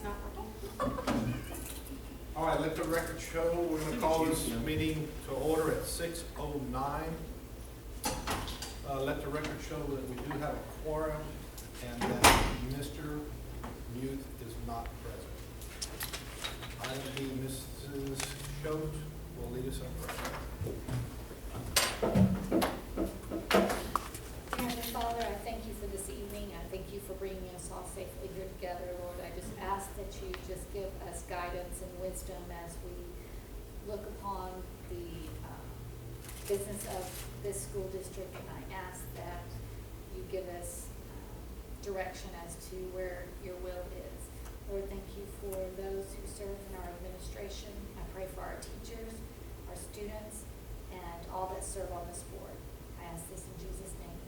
not working. All right, let the record show, we're gonna call this meeting to order at 6:09. Let the record show that we do have a quorum and that Mr. Muth is not present. Item B, Mrs. Schultz will lead us in prayer. Heavenly Father, I thank you for this evening. I thank you for bringing us all safely here together, Lord. I just ask that you just give us guidance and wisdom as we look upon the business of this school district, and I ask that you give us direction as to where your will is. Lord, thank you for those who serve in our administration. I pray for our teachers, our students, and all that serve on this board. I ask this in Jesus' name.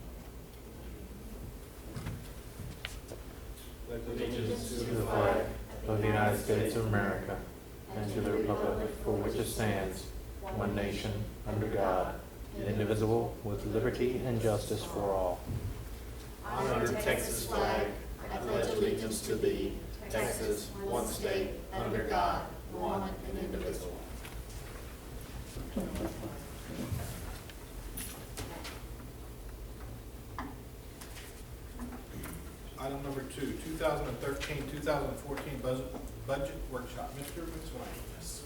Pledge Allegiance to the flag of the United States of America and to the republic for which it stands, one nation, under God, indivisible, with liberty and justice for all. Under the Texas flag, I pledge allegiance to thee, Texas, one state, under God, one and indivisible. Item number 2, 2013-2014 budget workshop. Mr. McSwain. Yes,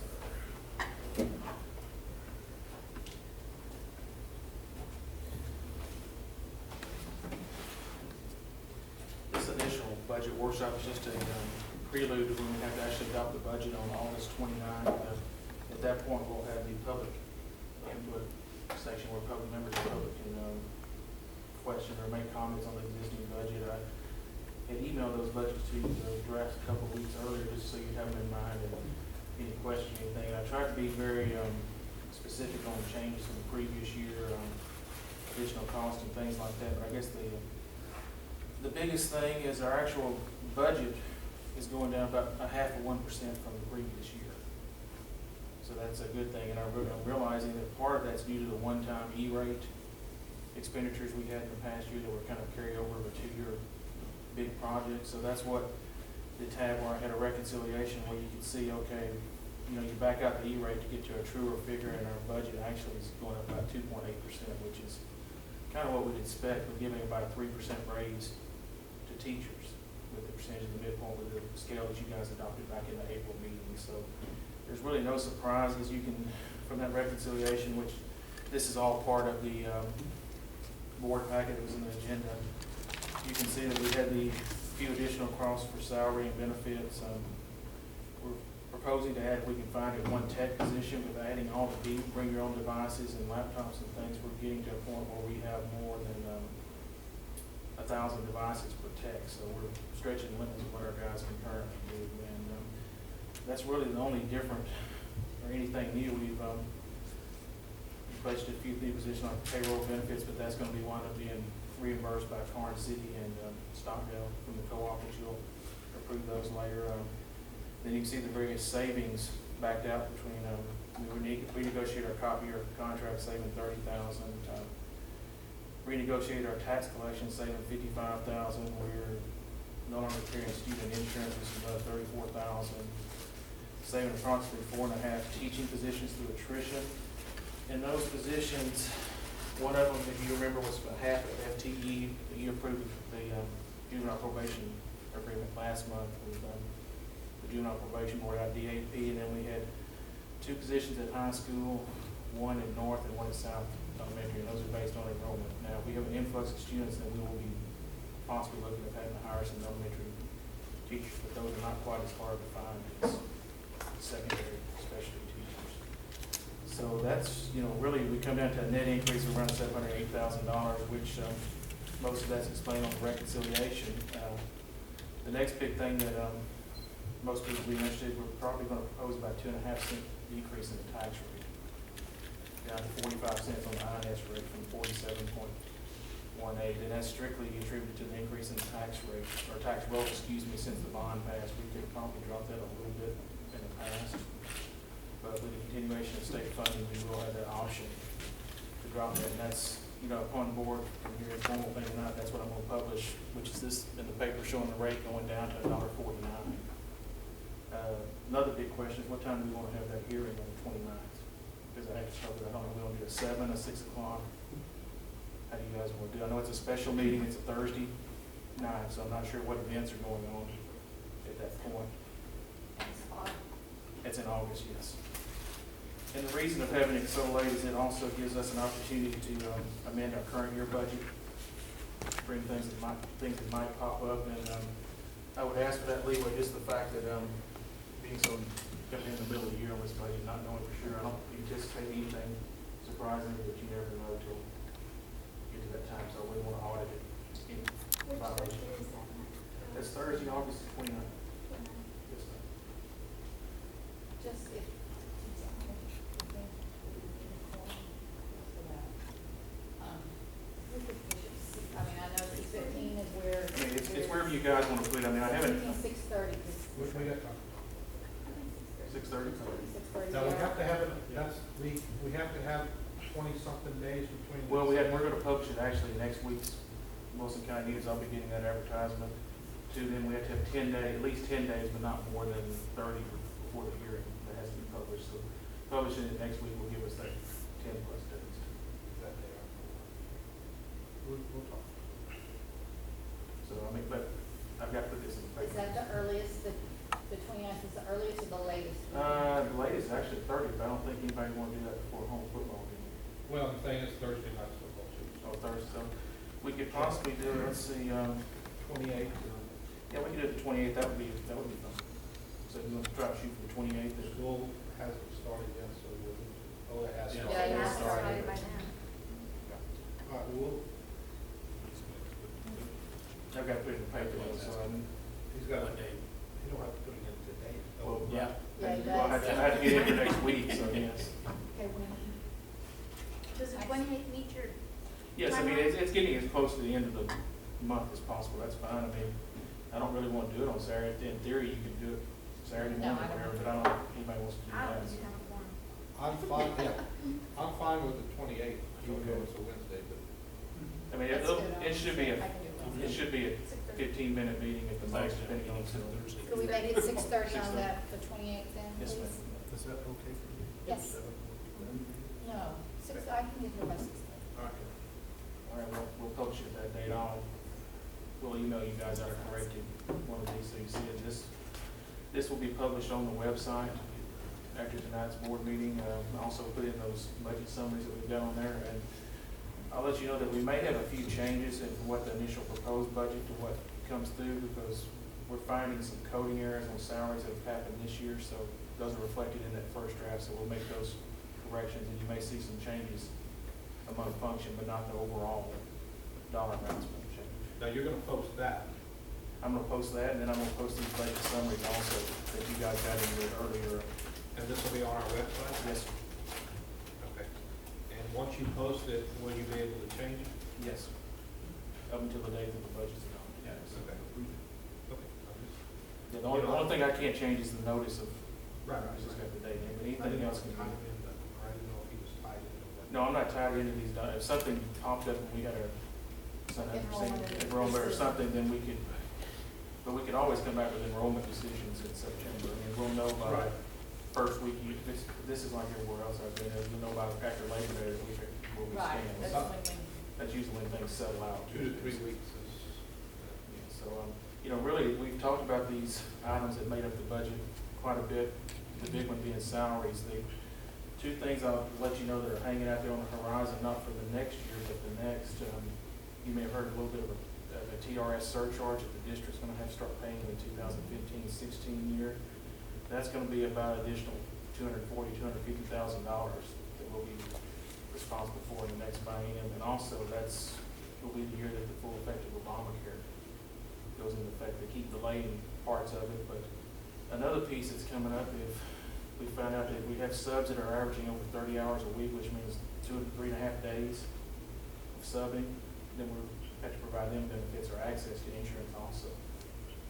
This initial budget workshop is just a prelude to when we have to actually adopt the budget on August 29th. At that point, we'll have the public input section where public members of the public can question or make comments on the existing budget. I had emailed those budgets to you, those drafts a couple of weeks earlier, just so you have them in mind and any question, anything. I tried to be very specific on changes from the previous year, additional costs and things like that. But I guess the biggest thing is our actual budget is going down about 0.5% from the previous year. So that's a good thing, and I'm realizing that part of that's due to the one-time E-rate expenditures we had in the past year that were kind of carried over of a 2-year big project. So that's what the tab where I had a reconciliation where you could see, okay, you know, you back out the E-rate to get to a truer figure, and our budget actually is going up about 2.8%, which is kind of what we'd expect. We're giving about a 3% raise to teachers with the percentage of the midpoint with the scale that you guys adopted back in the April meeting. So there's really no surprises you can from that reconciliation, which this is all part of the board packet that was in the agenda. You can see that we had the few additional costs for salary and benefits. We're proposing to add, if we can find it, one tech position with adding all the bring your own devices and laptops and things. We're getting to a point where we have more than 1,000 devices per tech, so we're stretching the limits of what our guys can currently do. And that's really the only different or anything new. We've budgeted a few new positions like payroll benefits, but that's going to be wound up being reimbursed by Karn City and Stockdale from the co-op, which you'll approve those later. Then you can see the various savings backed out between, we renegotiated our copier contract, saving $30,000. Renegotiated our tax collection, saving $55,000. We're no longer carrying student insurance, which is another $34,000. Saving approximately 4.5 teaching positions through attrition. And those positions, one of them, if you remember, was half of FTE. You approved the juvenile probation agreement last month with the juvenile probation board out DAP, and then we had 2 positions at high school, one at North and one at South Elementary, and those are based on enrollment. Now, if we have an influx of students, then we will be possibly looking at having to hire some elementary teachers, but those are not quite as far defined as secondary specialty teachers. So that's, you know, really we come down to a net increase of around $708,000, which most of that's explained on the reconciliation. The next big thing that most people will be interested, we're probably going to propose about 2.5-cent decrease in the tax rate, down to 45 cents on the INS rate from 47.18, and that's strictly attributed to the increase in the tax rate, or tax roll, excuse me, since the bond passed. We could probably drop that a little bit in the past. But with the continuation of state funding, we will have that option to drop that. And that's, you know, upon board, from your informal thing or not, that's what I'm going to publish, which is this in the paper showing the rate going down to $1.49. what time do we want to have that hearing on the 29th? Because I have to cover, I don't know, we want to do a 7, a 6 o'clock? How do you guys want to do? I know it's a special meeting, it's a Thursday night, so I'm not sure what events are going on at that point. That's fine. It's in August, yes. And the reason of having it so late is it also gives us an opportunity to amend our current year budget, bring things that might pop up, and I would ask for that leeway, just the fact that being so coming in the middle of the year on this budget, not knowing for sure, I don't anticipate anything surprising, but you never know till you get to that time, so we want to audit it. Which Thursday is that? That's Thursday, August 29th. Yes, ma'am. Just if. I mean, I know 6:15 is where. I mean, it's wherever you guys want to put it. I mean, I haven't. 6:30. Which we got time? 6:30? 6:30. Now, we have to have it, we have to have 20-something days between. Well, we're going to publish it actually next week's Wilson County News. I'll be getting that advertisement to them. We have to have 10 days, at least 10 days, but not more than 30 before the hearing that has to be published. So publishing it next week will give us that 10 plus days. That day. We'll talk. So, I mean, but I've got to put this in the paper. Is that the earliest, the 29th is the earliest or the latest? The latest is actually 30th, but I don't think anybody want to do that before home football game. Well, I'm saying it's Thursday night football too. Oh, Thursday, so we could possibly do it, let's see, 28th. yeah, we could do it the 28th, that would be fun. So you want to try to shoot for the 28th? The school hasn't started yet, so we'll, it has Yeah. started. Yeah, it has started started. by now. All right, we'll, I've got to put it in the paper, so he's got a date. You don't have to put it in today. well, yeah. Yeah, he Well, I does. have to get it for next week, so yes. Okay, when? Does the 28th meet your? Yes, I mean, it's getting as close to the end of the month as possible, that's fine. I mean, I don't really want to do it on Saturday. In theory, you could do it Saturday No, morning I or don't. whatever, but I don't know if anybody wants to do I that. don't think you have a forum. I'm fine, yeah, I'm fine with the 28th, even though it's a Wednesday, but. I mean, That's good. it should be I can do it. it should be a 15-minute meeting at the most, depending on the Could we make it 6:30 on that, the 28th then, Yes, please? ma'am. Is that okay for you? Yes. No, I can get here by 6:30. Okay. All right, we'll publish it that date. We'll email you guys out a corrected one of these so you see it. This will be published on the website after tonight's board meeting. Also put in those budget summaries that we've got on there. And I'll let you know that we may have a few changes in what the initial proposed budget to what comes through, because we're finding some coding errors on salaries that have happened this year. So those are reflected in that first draft. So we'll make those corrections, and you may see some changes among function, but not the overall dollar amounts will change. Now, you're gonna post that. I'm gonna post that, and then I'm gonna post these budget summaries also that you guys got in there earlier. And this will be on our website? Yes, sir. Okay. And once you post it, will you be able to change it? Yes. Up until the day that the budget's done. Okay. Okay. I'm just- Yeah, the only thing I can't change is the notice of, Right, it's just got the date in, but I anything didn't know else if can he was be. tied in, but I didn't know if he was tied in. No, I'm not tied into these, if something popped up and we had a, enrollment or something, then we could, but we could always come back with enrollment decisions in September. I mean, we'll know by Right. first week, this is like everywhere else I've been, we'll know by after Labor Day where we Right, stand. that's So when we, that's usually when things settle out. 2 to 3 weeks is. Yeah, so, really, we've talked about these items that made up the budget quite a bit, the big one being salaries. The two things I'll let you know that are hanging out there on the horizon, not for the next year, but the next, you may have heard a little bit of a TRS surcharge that the district's gonna have to start paying in the 2015-16 year. That's gonna be about additional $250,000 that we'll be responsible for in the next biennium. And also, will be the year that the full effect of Obamacare goes into effect. They keep delaying parts of it, but another piece that's coming up, if we find out that we have subs that are averaging over 30 hours a week, which means 2 to 3.5 days of subbing, then we have to provide them benefits or access to insurance also.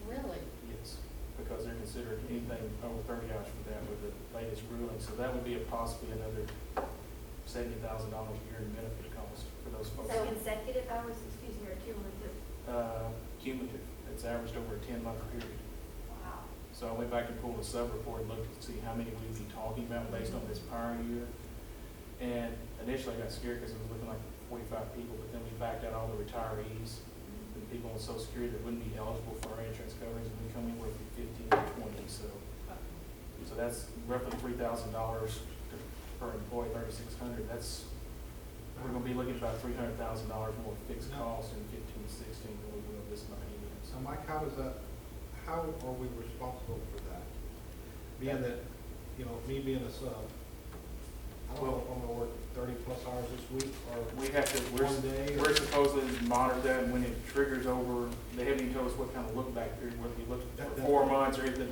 really? Yes, because they're considered anything over 30 hours for that with the latest ruling. So that would be possibly another $70,000 a year in benefit cost for those Is folks. that consecutive hours, excuse me, or cumulative? Cumulative, it's averaged over a 10-month period. Wow. So I went back and pulled a sub-report and looked to see how many we'd be talking about based on this prior year. And initially I got scared because it was looking like 45 people, but then we backed out all the retirees and people on Social Security that wouldn't be eligible for our insurance coverage, and we come in with 15 to 20. So that's roughly $3,000 per employee, 3,600. We're gonna be looking at about $300,000 more fixed costs in 15, 16 than we will this money. So Mike, how are we responsible for that? Being that, me being a sub, I don't know if I'm gonna work 30+ hours this week or We have to, one day. we're supposedly monitor that, and when it triggers over, they haven't even told us what kind of look back period, whether we look for 4 months or anything,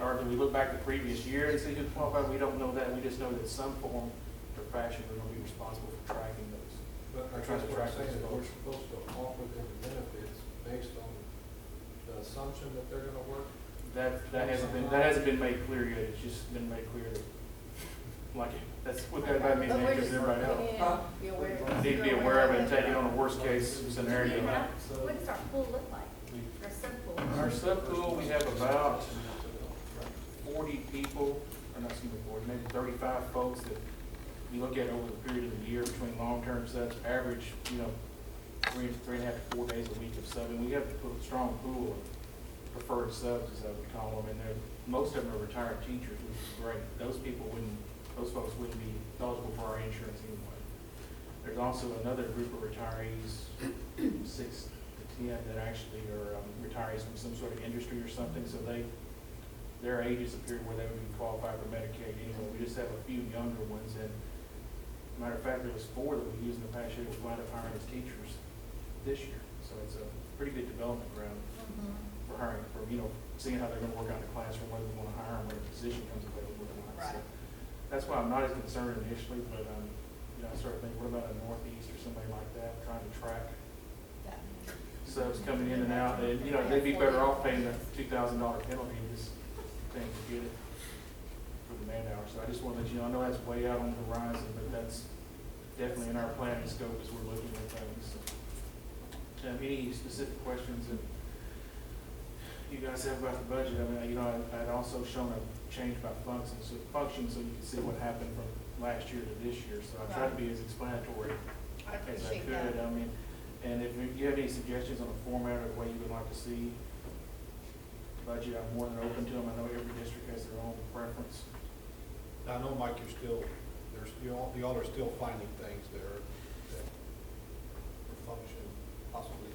or do we look back the previous year and see who's qualified? We don't know that. We just know that some form or fashion, we're gonna be responsible for tracking those. But I guess what I'm saying is we're supposed to offer them benefits based on the assumption that they're gonna work. That hasn't been made clear yet. It's just been made clear that, that's what that about me, But we're because just everybody working else. in, be aware of it. Need to be aware of it and take it on a worst case scenario. What does our pool look like? Our sub pool? Our sub pool, we have about 40 people, or not, excuse me, 40, maybe 35 folks that you look at over the period of the year between long-term subs, average, 3.5 to 4 days a week of subbing. We have a strong pool of preferred subs, as I would call them, and most of them are retired teachers, which is great. Those folks wouldn't be eligible for our insurance anyway. There's also another group of retirees, 6 to 10, that actually are retirees from some sort of industry or something, so their ages appear where they would be qualified for Medicaid anyway. We just have a few younger ones, and matter of fact, there was 4 that we used in the past year that wound up hiring as teachers this year. So it's a pretty good development ground for hiring, for, seeing how they're gonna work out in the classroom, whether we wanna hire them, when a position comes available or not. So that's why I'm not as concerned initially, but, I started thinking, what about a Northeast or somebody like that, trying to track subs coming in and out, and, they'd be better off paying the $2,000 penalty and just saying, forget it for the man hour. So I just want to let you know, I know that's way out on the horizon, but that's definitely in our planning scope as we're looking at things. So, any specific questions that you guys have about the budget? I mean, I'd also shown a change by function, so you can see what happened from last year to this year. So I tried to be as explanatory I as I appreciate could. that. And if you have any suggestions on the format or the way you would like to see the budget, I'm more than open to them. I know every district has their own preference. I know, Mike, y'all are still finding things that function possibly.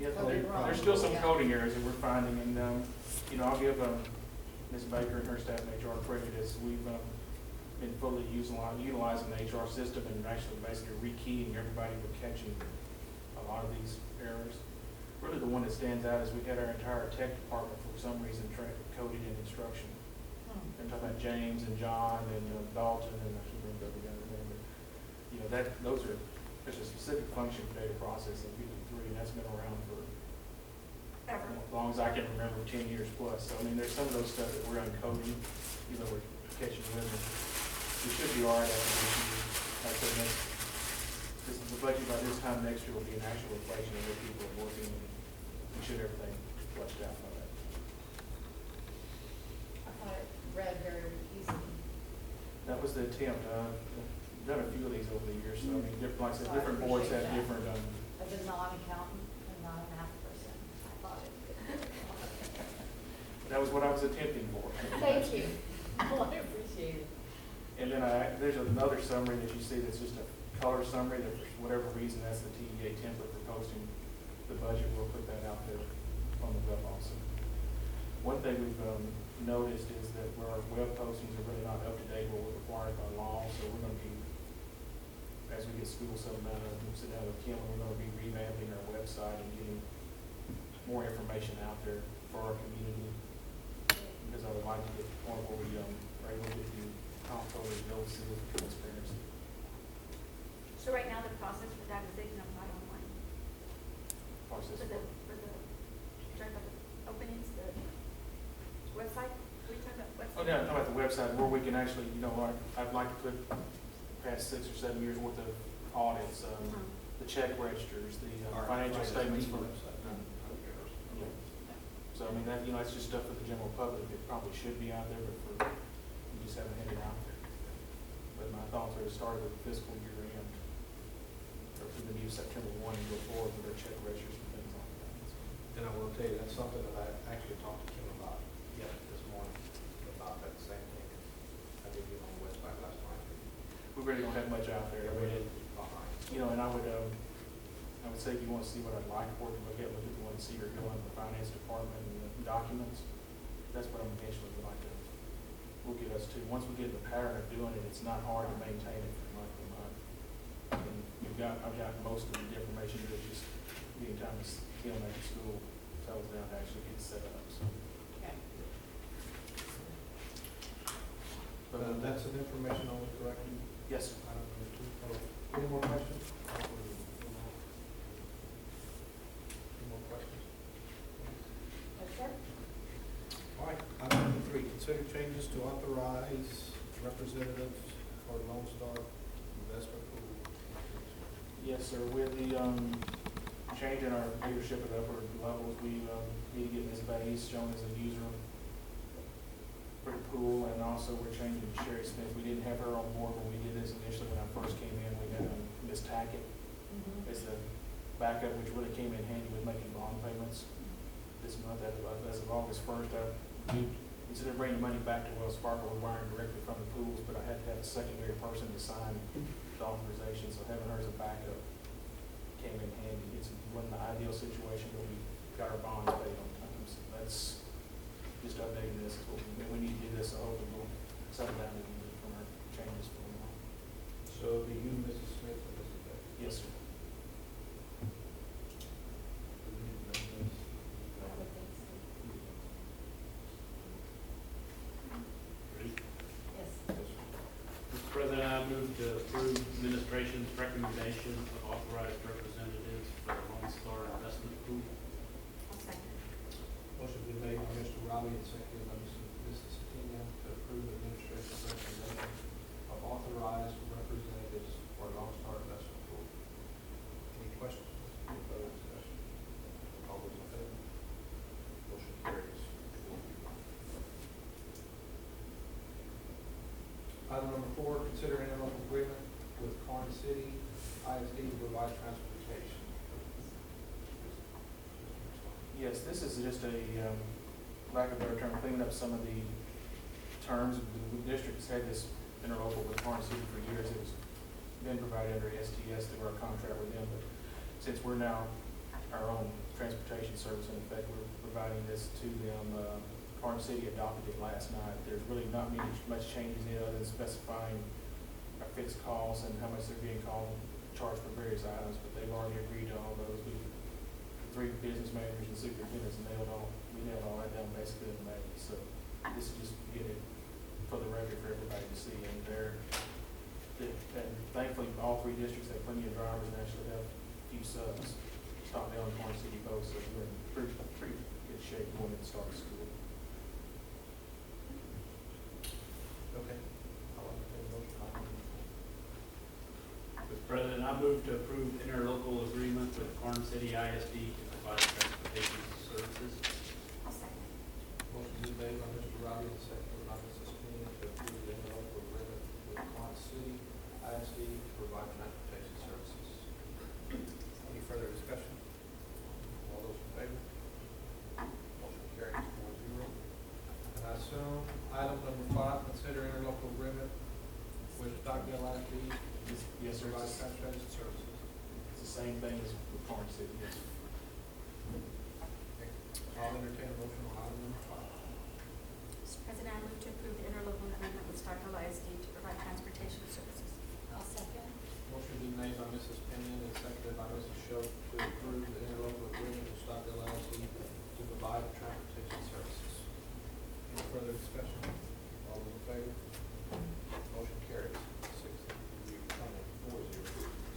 Yeah, Coding wrong. there's still some Yeah. coding errors that we're finding, and, I'll give Ms. Baker and her staff in HR credit as we've been fully utilizing the HR system and actually basically rekeying everybody. We're catching a lot of these errors. Really the one that stands out is we had our entire tech department for some reason coded in instruction. I'm talking about James and John and Dalton, and I should bring up the other name, but, there's a specific function for data processing, 53, and that's been around for as long as I can remember, 10 years plus. So, there's some of those stuff that we're uncoding, we're catching with them. We should be all right after this year. Like I said, the budget by this time next year will be an actual inflation of where people are working, and we should have everything fleshed out by that. I thought it read very easy. That was the attempt. I've done a few of these over the years, so like I said, different boards have different, As a non-accountant and not a math person, I thought it. that was what I was attempting for. Thank you. Well, I appreciate it. And then there's another summary that you see that's just a color summary that for whatever reason, that's the TEA template for posting the budget. We'll put that out there on the web also. One thing we've noticed is that where our web postings are really not up to date, what we're required by law, so we're going to be, as we get school settled down, we'll sit down with Kim, and we're going to be revamping our website and getting more information out there for our community, because I would like to get to the point where we are able to do comptroller bills with transparency. So right now, the process for that is they can apply online. Process For the, you're talking about the openings, the website? What are you talking about, website? Oh, yeah, I'm talking about the website where we can actually, I'd like to put past 6 or 7 years worth of audits, the check registers, the financial statements for. So, I mean, that, that's just stuff for the general public. It probably should be out there, but we just haven't had it out there. But my thoughts are to start with fiscal year end, or for the new September 1 and go forward with our check registers and things like that. So, And I will tell you, that's something that I actually talked to Kim about this morning, about that same thing. I did get on the website last night. we really don't have much out there. I mean, and I would say if you want to see what I'd like for it to look at the one see or go in the finance department and the documents. That's what I'm eventually would like to, will get us to. Once we get the pattern of doing it, it's not hard to maintain it from month to month. And I've got most of the information, but it's just getting time to get them at the school, tells down to actually get set up, so. Okay. But That's an information on the correct. yes, sir. Item number 2. Any more questions? Any more questions? Yes, sir. All right, item number 3, consider changes to authorize representatives for Lone Star Investment Pool. Yes, sir. With the change in our leadership at upper levels, we need to get Ms. Bays shown as a user for the pool, and also we're changing Sherry Smith. We didn't have her on board when we did this initially. When I first came in, we had Ms. Tackett as the backup, which really came in handy with making bond payments this month. As of August 1st, instead of bringing money back to Wells Fargo, we're wiring directly from the pools, but I had to have a secondary person to sign the authorization, so having her as a backup came in handy. It wasn't the ideal situation, but we got our bonds paid on time, so that's just updating this. We need to do this, so hopefully we'll settle down and from our changes for a while. So it'll be you, Mrs. Smith, and Mrs. Beck. Yes, sir. Do we need to name this? I would think so. Ready? Yes. Yes, sir. Mr. President, I move to approve administration's recommendation of authorized representatives for the Lone Star Investment Pool. I'll second. Motion been made by Mr. Raleigh and seconded by Mrs. Pena to approve administration's recommendation of authorized representatives for Lone Star Investment Pool. Any questions? Any further discussion? All those in favor? Motion carries. Item number 4, consider interlocal agreement with Karn City ISD to provide transportation. Yes, this is just a, lack of a better term, cleaning up some of the terms. The district has had this interlocal with Karn City for years. It was been provided under STS through our contract with them, but since we're now our own transportation service, in effect, we're providing this to them. Karn City adopted it last night. There's really not much changes in it other than specifying our fixed costs and how much they're being charged for various items, but they've already agreed to all those. The 3 business managers and superintendents nailed all that down basically in May. So this is just to get it for the record for everybody to see. And and thankfully, all 3 districts have plenty of drivers and actually have a few subs. Stockdale and Karn City both, so we're in pretty good shape going into start of school. Okay. I'll entertain a motion. Mr. President, I move to approve interlocal agreement with Karn City ISD to provide transportation services. I'll second. Motion is made by Mr. Raleigh and seconded by Mrs. Pena to approve the interlocal agreement with Karn City ISD to provide transportation services. Any further discussion? All those in favor? Motion carries 4-0. And I assume item number 5, consider interlocal agreement with Stockdale ISD Yes, to sir. provide transportation services. It's the same thing as with Karn City. Yes. I'll entertain a motion on item number 5. Mr. President, I move to approve the interlocal agreement with Stockdale ISD to provide transportation services. I'll second. Motion been made by Mrs. Pinion and seconded by Mrs. Schultz to approve the interlocal agreement with Stockdale ISD to provide transportation services. Any further discussion? All those in favor? Motion carries 4-0.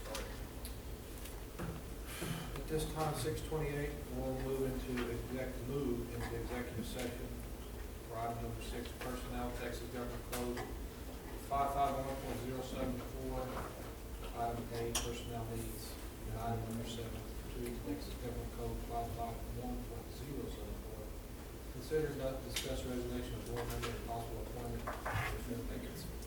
Sorry. At this time, 6:28, we'll move into executive session for item number 6, personnel, Texas Government Code 551.074. Item A, personnel needs. And item number 7, 2, Texas Government Code 551.074, consider not discuss resignation of board member and possible appointment of vacancy.